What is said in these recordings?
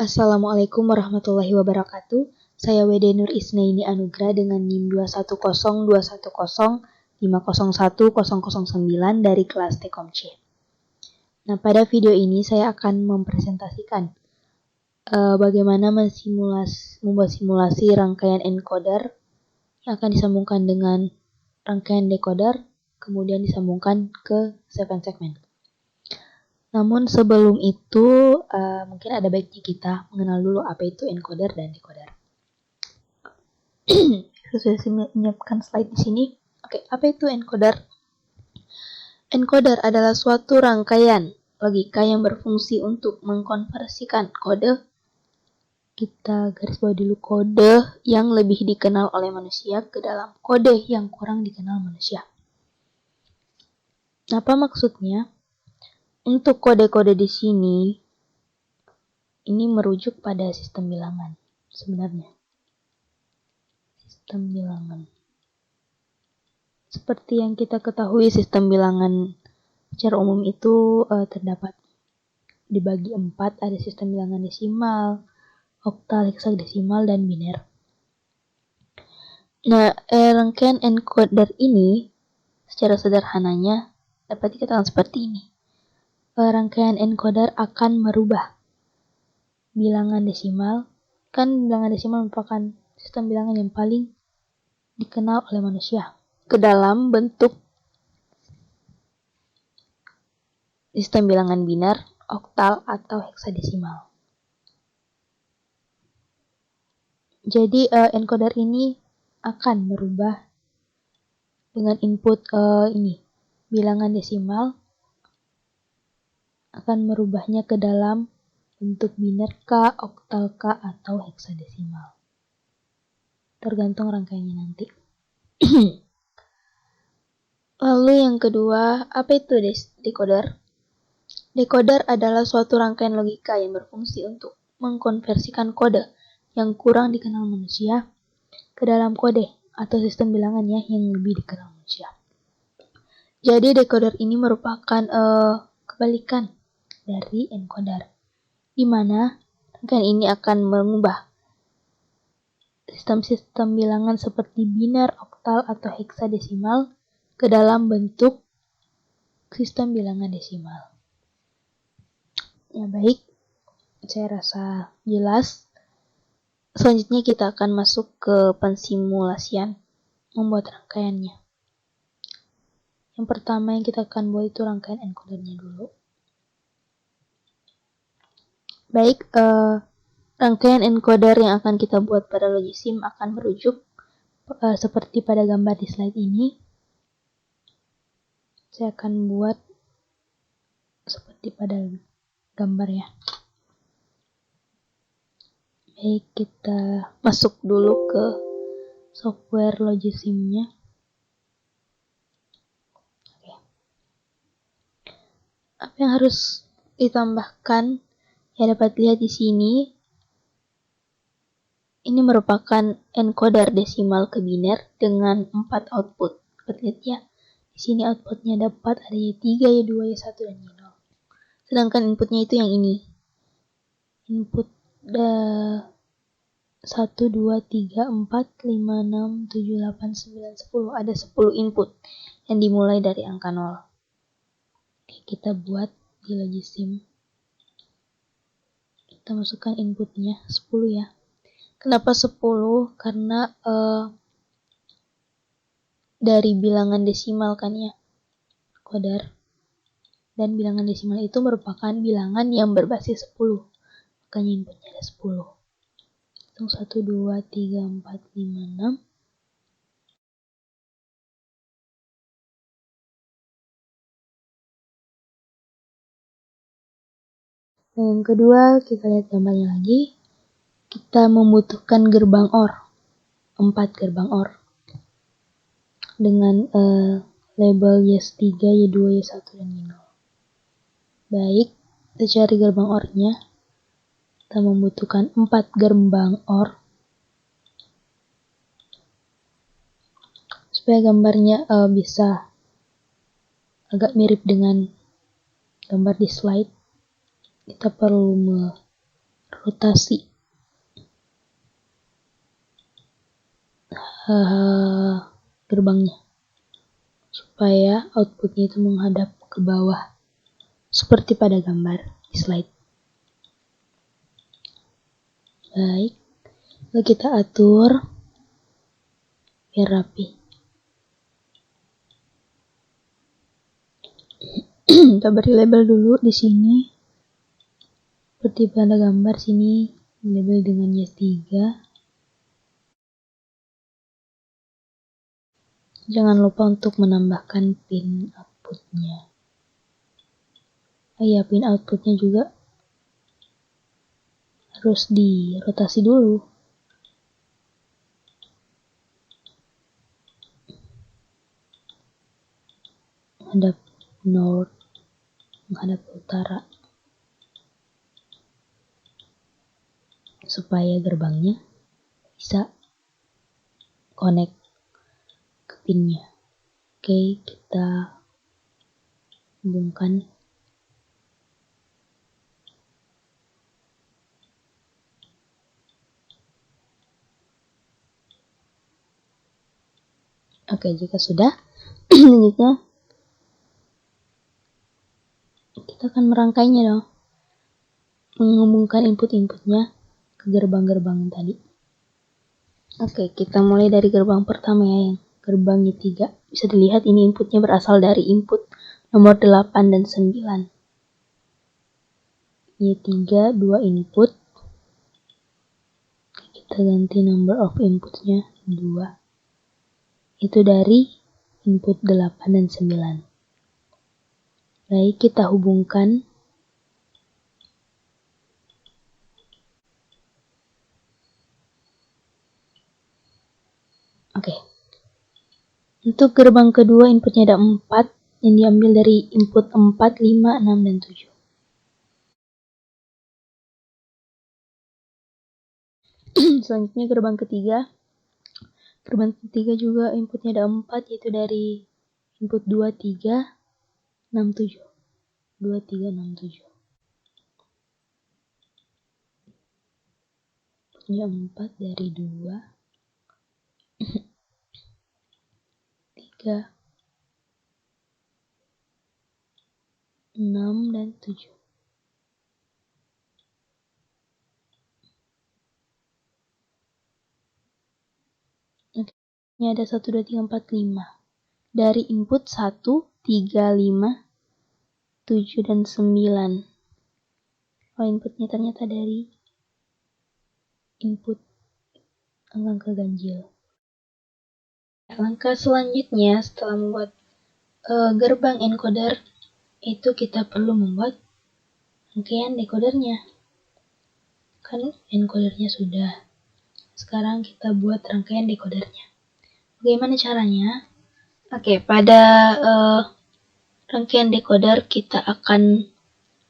Assalamualaikum warahmatullahi wabarakatuh. Saya Wede Nur Isnaini Anugrah dengan NIM 2102105010009 dari kelas Tekom C. Nah, pada video ini saya akan mempresentasikan bagaimana membuat simulasi rangkaian encoder yang akan disambungkan dengan rangkaian decoder, kemudian disambungkan ke 7 segmen. Namun sebelum itu, mungkin ada baiknya kita mengenal dulu apa itu encoder dan decoder. Saya sudah menyiapkan slide di sini. Oke, apa itu encoder? Encoder adalah suatu rangkaian logika yang berfungsi untuk mengkonversikan kode. Kita garis bawah dulu kode yang lebih dikenal oleh manusia ke dalam kode yang kurang dikenal manusia. Apa maksudnya? Untuk kode-kode di sini, ini merujuk pada sistem bilangan sebenarnya. Sistem bilangan. Seperti yang kita ketahui, sistem bilangan secara umum itu terdapat dibagi 4, ada sistem bilangan desimal, oktal, heksadesimal, dan biner. Nah, rangkaian encoder ini secara sederhananya dapat dikatakan seperti ini. Rangkaian encoder akan merubah bilangan desimal, kan bilangan desimal merupakan sistem bilangan yang paling dikenal oleh manusia, ke dalam bentuk sistem bilangan biner, oktal, atau heksadesimal. Jadi encoder ini akan merubah dengan input ini bilangan desimal, akan merubahnya ke dalam bentuk biner K, oktal K, atau heksadesimal. Tergantung rangkaiannya nanti. Lalu yang kedua, apa itu decoder? Decoder adalah suatu rangkaian logika yang berfungsi untuk mengkonversikan kode yang kurang dikenal manusia ke dalam kode atau sistem bilangannya yang lebih dikenal manusia. Jadi decoder ini merupakan kebalikan dari encoder, di mana rangkaian ini akan mengubah sistem-sistem bilangan seperti biner, oktal, atau heksadesimal ke dalam bentuk sistem bilangan desimal. Ya baik, saya rasa jelas. Selanjutnya kita akan masuk ke pensimulasian membuat rangkaiannya. Yang pertama yang kita akan buat itu rangkaian encodernya dulu. Baik, rangkaian encoder yang akan kita buat pada logisim akan merujuk seperti pada gambar di slide ini. Saya akan buat seperti pada gambar ya. Baik, kita masuk dulu ke software logisimnya. Oke. Apa yang harus ditambahkan? Ya, dapat lihat di sini. Ini merupakan encoder desimal ke biner dengan 4 output. Dapat lihat ya. Di sini outputnya dapat ada Y3, Y2, Y1, dan Y0. Sedangkan inputnya itu yang ini. Input 1, 2, 3, 4, 5, 6, 7, 8, 9, 10. Ada 10 input yang dimulai dari angka 0. Oke, kita buat di logisim. Kita masukkan inputnya 10 ya. Kenapa 10? Karena dari bilangan desimal kan ya, encoder. Dan bilangan desimal itu merupakan bilangan yang berbasis 10. Makanya inputnya ada 10. Hitung 1, 2, 3, 4, 5, 6. Dan yang kedua, kita lihat gambarnya lagi. Kita membutuhkan gerbang OR. 4 gerbang OR. Dengan label Y3, Y2, Y1, dan Y0. Baik, kita cari gerbang OR-nya. Kita membutuhkan 4 gerbang OR. Supaya gambarnya bisa agak mirip dengan gambar di slide, kita perlu rotasi gerbangnya supaya outputnya itu menghadap ke bawah seperti pada gambar di slide. Baik, lalu kita atur biar rapi. Kita beri label dulu di sini. Seperti pada gambar sini, label dengan Y3. Jangan lupa untuk menambahkan pin outputnya. Pin outputnya juga harus dirotasi dulu. Menghadap north, menghadap utara. Supaya gerbangnya bisa connect ke pinnya. Oke, kita hubungkan. Oke, jika sudah, selanjutnya kita akan merangkainya dong. Menghubungkan input-inputnya ke gerbang-gerbang tadi. Oke, kita mulai dari gerbang pertama ya, yang gerbang Y3. Bisa dilihat ini inputnya berasal dari input nomor 8 dan 9. Y3 2 input. Kita ganti number of inputnya 2. Itu dari input 8 dan 9. Baik, kita hubungkan. Oke. Untuk gerbang kedua inputnya ada 4 yang diambil dari input 4, 5, 6, dan 7. Selanjutnya gerbang ketiga. Gerbang ketiga juga inputnya ada 4, yaitu dari input 2, 3, 6, 7. 2, 3, 6, 7. Inputnya 4 dari 2, 3, 6, dan 7. Oke, ini ada 1, 2, 3, 4, 5. Dari input 1, 3, 5, 7, dan 9. Oh, inputnya ternyata dari input angka ganjil. Langkah selanjutnya setelah membuat gerbang encoder, itu kita perlu membuat rangkaian decodernya. Kan encodernya sudah. Sekarang kita buat rangkaian decodernya. Bagaimana caranya? Oke, pada rangkaian decoder kita akan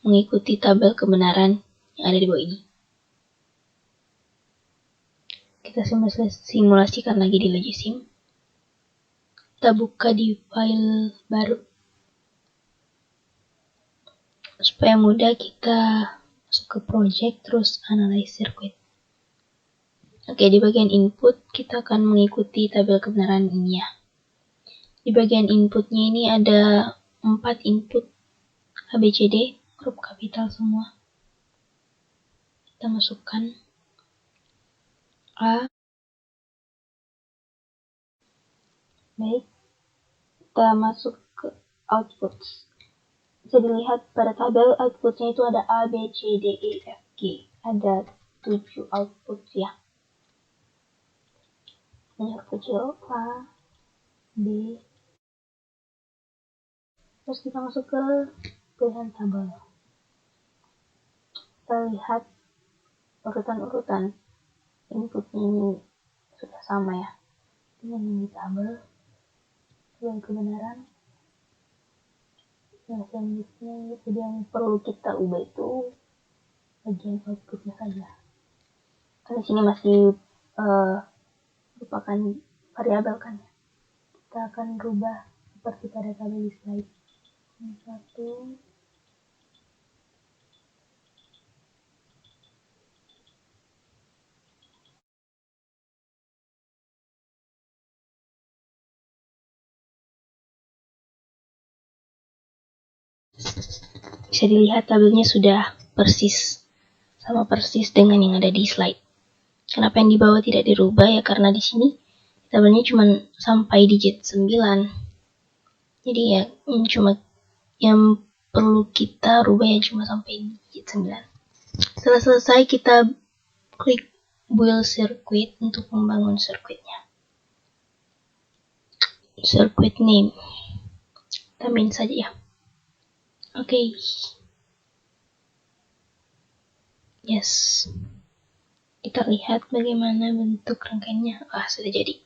mengikuti tabel kebenaran yang ada di bawah ini. Kita simulasikan lagi di Logisim. Kita buka di file baru. Supaya mudah kita masuk ke project terus analyze circuit. Oke, di bagian input kita akan mengikuti tabel kebenaran ini ya. Di bagian inputnya ini ada 4 input ABCD, huruf kapital semua. Kita masukkan A. Baik, kita masuk ke output. Bisa dilihat pada tabel outputnya itu ada A, B, C, D, E, F, G. Ada 7 output ya. Ini huruf kecil A, B. Terus kita masuk ke pilihan tabel. Kita lihat urutan-urutan inputnya ini sudah sama ya dengan yang di tabel. Kebenaran. Nah, selanjutnya yang perlu kita ubah itu bagian outputnya saja. Karena di sini masih merupakan variabel kan. Kita akan rubah seperti pada tabel di slide. Ini 1, Bisa dilihat tabelnya sudah sama persis dengan yang ada di slide. Kenapa yang di bawah tidak dirubah ya? Karena di sini tabelnya cuma sampai digit 9. Jadi ya cuma yang perlu kita rubah ya cuma sampai digit 9. Setelah selesai kita klik build circuit untuk membangun sirkuitnya. Circuit name. Tambahin saja ya. Oke. Yes. Kita lihat bagaimana bentuk rangkaiannya. Sudah jadi.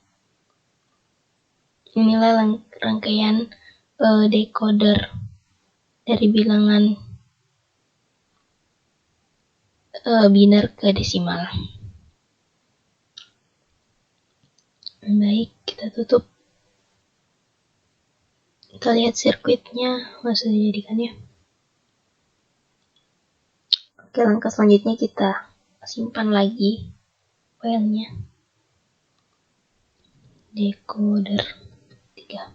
Inilah rangkaian decoder dari bilangan biner ke desimal. Baik, kita tutup. Kita lihat sirkuitnya. Sudah jadi kan ya. Oke, langkah selanjutnya kita simpan lagi filenya. Decoder 3.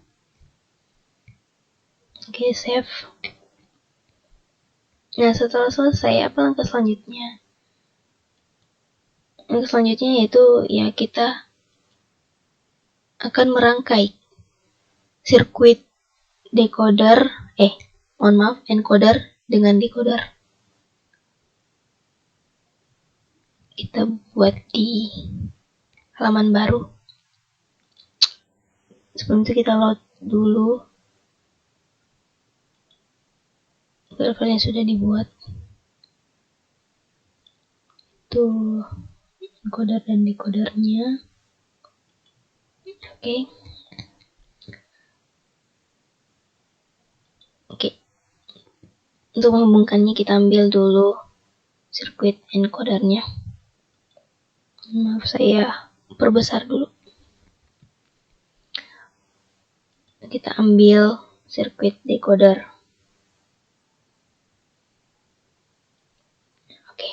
Oke, save. Nah, setelah selesai, apa langkah selanjutnya? Langkah selanjutnya yaitu ya kita akan merangkai sirkuit encoder dengan decoder. Kita buat di halaman baru. Sebelum itu kita load dulu file yang sudah dibuat. Itu encoder dan decodernya. Oke. Untuk menghubungkannya kita ambil dulu sirkuit encodernya. Maaf, saya perbesar dulu. Kita ambil sirkuit decoder. Oke.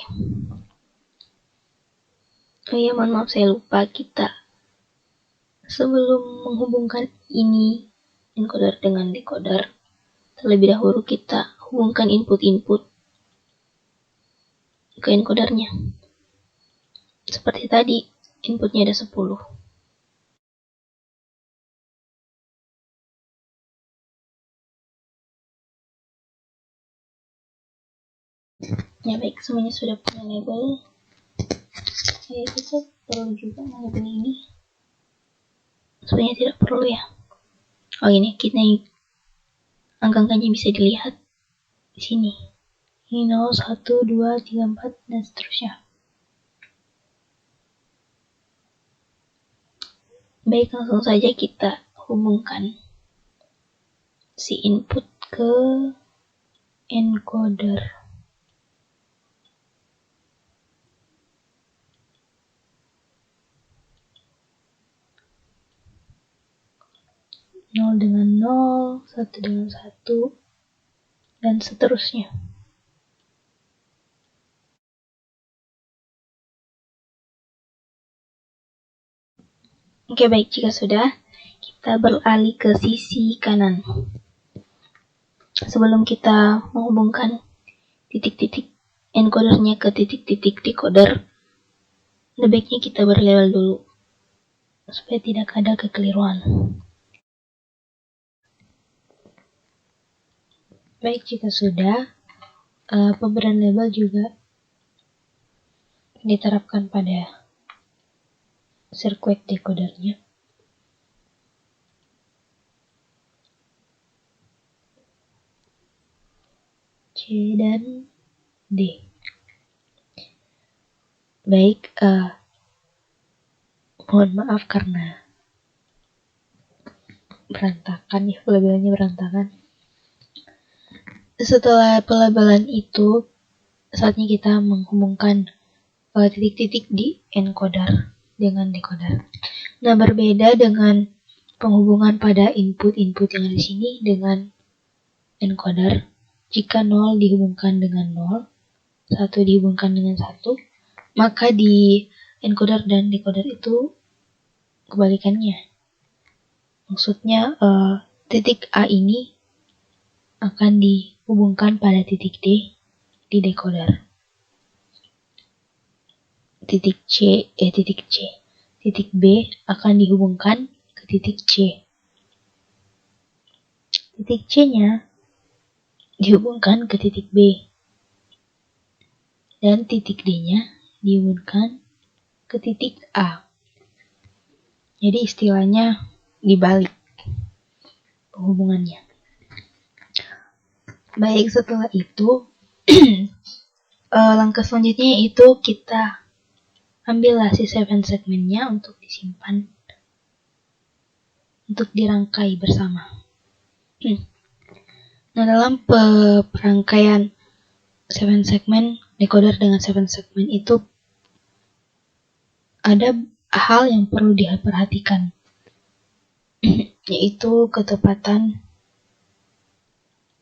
Oh iya, mohon maaf saya lupa, kita sebelum menghubungkan ini encoder dengan decoder, terlebih dahulu kita hubungkan input-input ke encodernya. Seperti tadi, inputnya ada 10. Ya baik, semuanya sudah punya label. Kita perlu juga label ini. Sebenarnya tidak perlu ya. Ini kita angka-angkanya bisa dilihat di sini. Ini 0, 1, 2, 3, 4 dan seterusnya. Baik, langsung saja kita hubungkan si input ke encoder. Nol dengan 0, 1 dengan 1, dan seterusnya. Oke, baik, jika sudah, kita beralih ke sisi kanan. Sebelum kita menghubungkan titik-titik encodernya ke titik-titik decoder, baiknya kita berlabel dulu, supaya tidak ada kekeliruan. Baik, jika sudah, pemberian label juga diterapkan pada sirkuit decodernya. C dan D. Baik, mohon maaf karena berantakan ya, pelabelannya berantakan. Setelah pelabelan itu, saatnya kita menghubungkan titik-titik di encoder dengan decoder. Nah, berbeda dengan penghubungan pada input-input yang ada di sini dengan encoder. Jika 0 dihubungkan dengan 0, 1 dihubungkan dengan 1, maka di encoder dan decoder itu kebalikannya. Maksudnya titik A ini akan dihubungkan pada titik D di decoder. Titik B akan dihubungkan ke titik C. Titik C-nya dihubungkan ke titik B. Dan titik D-nya dihubungkan ke titik A. Jadi istilahnya dibalik penghubungannya. Baik, setelah itu langkah selanjutnya itu kita ambillah si 7 segmennya untuk disimpan, untuk dirangkai bersama. Nah, dalam perangkaian 7 segmen, decoder dengan 7 segmen itu ada hal yang perlu diperhatikan, yaitu ketepatan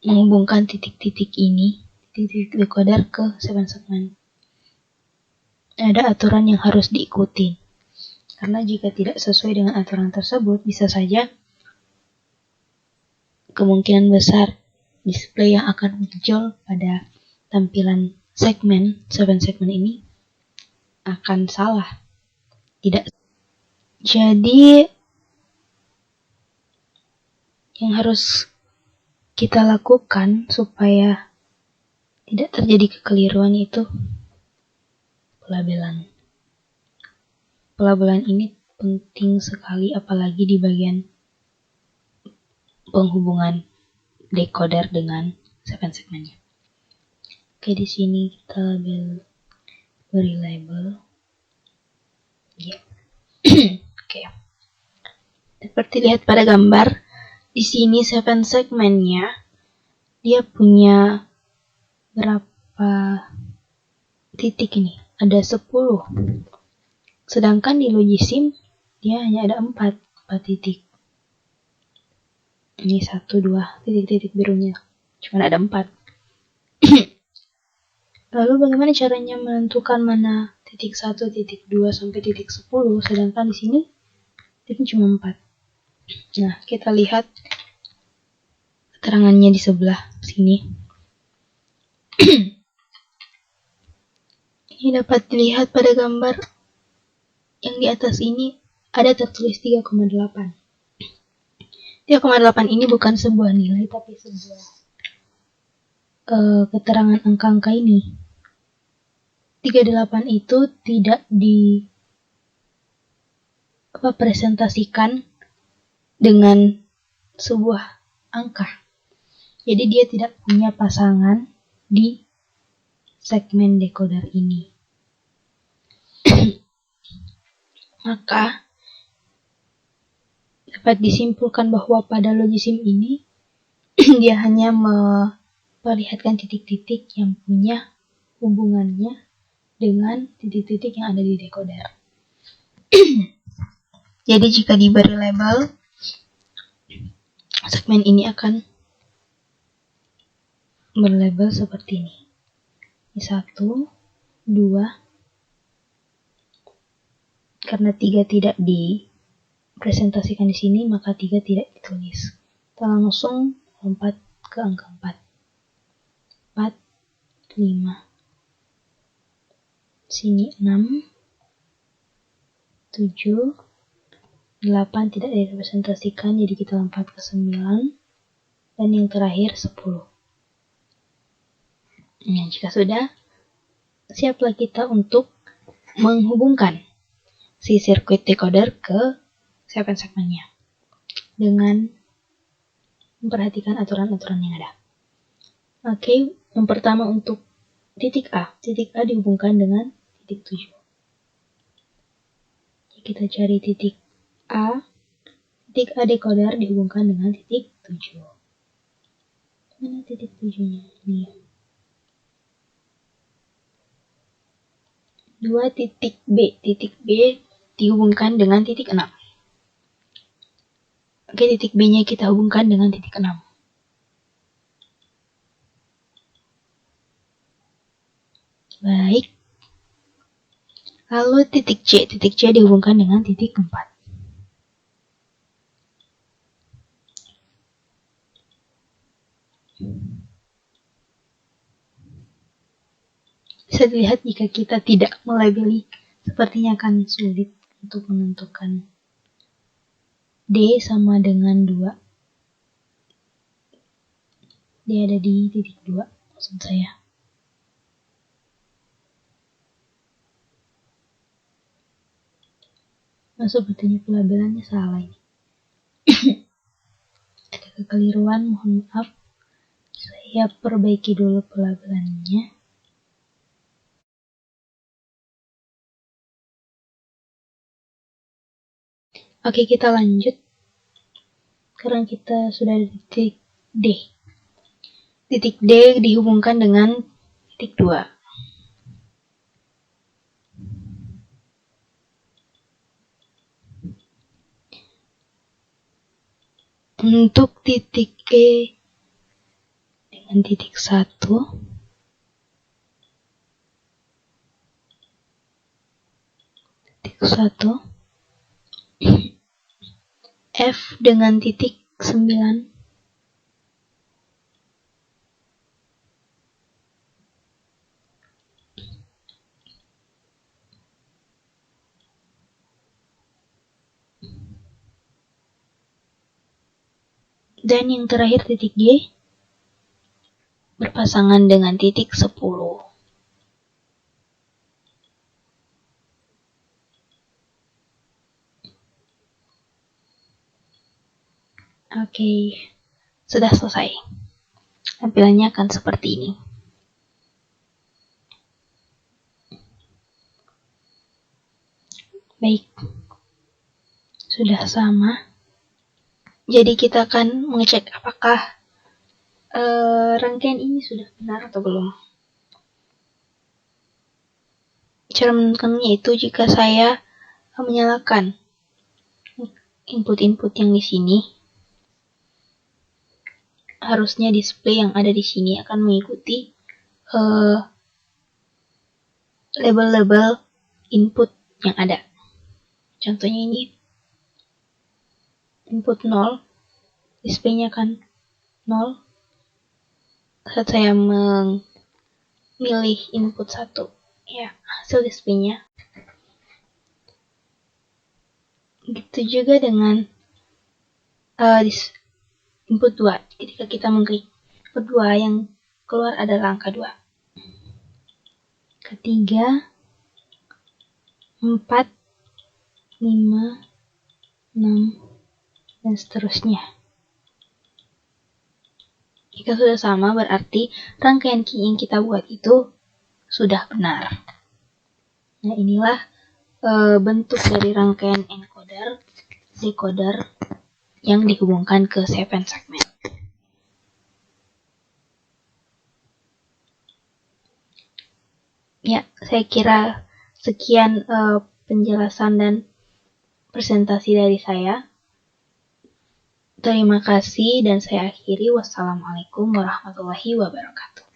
menghubungkan titik-titik ini, titik decoder ke 7 segmen. Ada aturan yang harus diikuti, karena jika tidak sesuai dengan aturan tersebut, bisa saja kemungkinan besar display yang akan muncul pada tampilan segmen 7 segmen ini akan salah. Jadi yang harus kita lakukan supaya tidak terjadi kekeliruan itu pelabelan. Pelabelan ini penting sekali, apalagi di bagian penghubungan decoder dengan 7 segmennya. Oke, di sini kita beri label. Ya. Oke. Seperti lihat pada gambar, di sini 7 segmennya dia punya berapa titik ini? Ada 10. Sedangkan di Logisim dia hanya ada 4 titik. Ini 1, 2 titik-titik birunya. Cuma ada 4. Lalu bagaimana caranya menentukan mana titik 1, titik 2 sampai titik 10, sedangkan di sini titiknya cuma 4. Nah, kita lihat keterangannya di sebelah sini. Ini dapat dilihat pada gambar yang di atas ini ada tertulis 3,8. 3,8 ini bukan sebuah nilai, tapi sebuah keterangan angka-angka ini. 38 itu tidak presentasikan dengan sebuah angka. Jadi dia tidak punya pasangan di segmen decoder ini. Maka dapat disimpulkan bahwa pada Logisim ini dia hanya memperlihatkan titik-titik yang punya hubungannya dengan titik-titik yang ada di decoder. Jadi jika diberi label, segmen ini akan berlabel seperti ini. 1, 2, karena 3 tidak dipresentasikan di sini, maka 3 tidak ditulis. Kita langsung lompat ke angka 4. 4, 5. Sini 6, 7, 8 tidak direpresentasikan, jadi kita lompat ke 9, dan yang terakhir 10. Nah, jika sudah, siaplah kita untuk menghubungkan si sirkuit decoder ke 7 segmennya dengan memperhatikan aturan-aturan yang ada. Oke, yang pertama untuk titik A. Titik A dihubungkan dengan titik 7. Jadi kita cari titik A. Titik A decoder dihubungkan dengan titik 7. Mana titik 7-nya? Nih. 2 titik B. Titik B dihubungkan dengan titik 6. Oke, titik B-nya kita hubungkan dengan titik 6. Baik. Lalu titik C. Titik C dihubungkan dengan titik 4. Bisa dilihat jika kita tidak melabeli, sepertinya akan sulit untuk menentukan D sama dengan 2. D ada di titik 2, maksud saya. Nah, sepertinya pelabelannya salah ini. Ada kekeliruan, mohon maaf. Saya perbaiki dulu pelabelannya. Oke, kita lanjut. Sekarang kita sudah di titik D. Titik D dihubungkan dengan titik 2. Untuk titik E dengan titik 1, F dengan titik 9, dan yang terakhir titik G berpasangan dengan titik 10. Oke, sudah selesai. Tampilannya akan seperti ini. Baik, sudah sama. Jadi kita akan mengecek apakah rangkaian ini sudah benar atau belum. Cara menentukannya itu jika saya menyalakan input-input yang di sini, harusnya display yang ada di sini akan mengikuti label-label input yang ada. Contohnya ini input 0, displaynya akan 0. Saat saya memilih input 1, ya hasil displaynya. Gitu juga dengan input 2. Ketika kita mengklik input 2, yang keluar adalah angka 2. Ketiga, 4, 5, 6, dan seterusnya. Jika sudah sama, berarti rangkaian key yang kita buat itu sudah benar. Nah, inilah bentuk dari rangkaian encoder, decoder yang dihubungkan ke 7 segmen. Ya, saya kira sekian penjelasan dan presentasi dari saya. Terima kasih dan saya akhiri. Wassalamualaikum warahmatullahi wabarakatuh.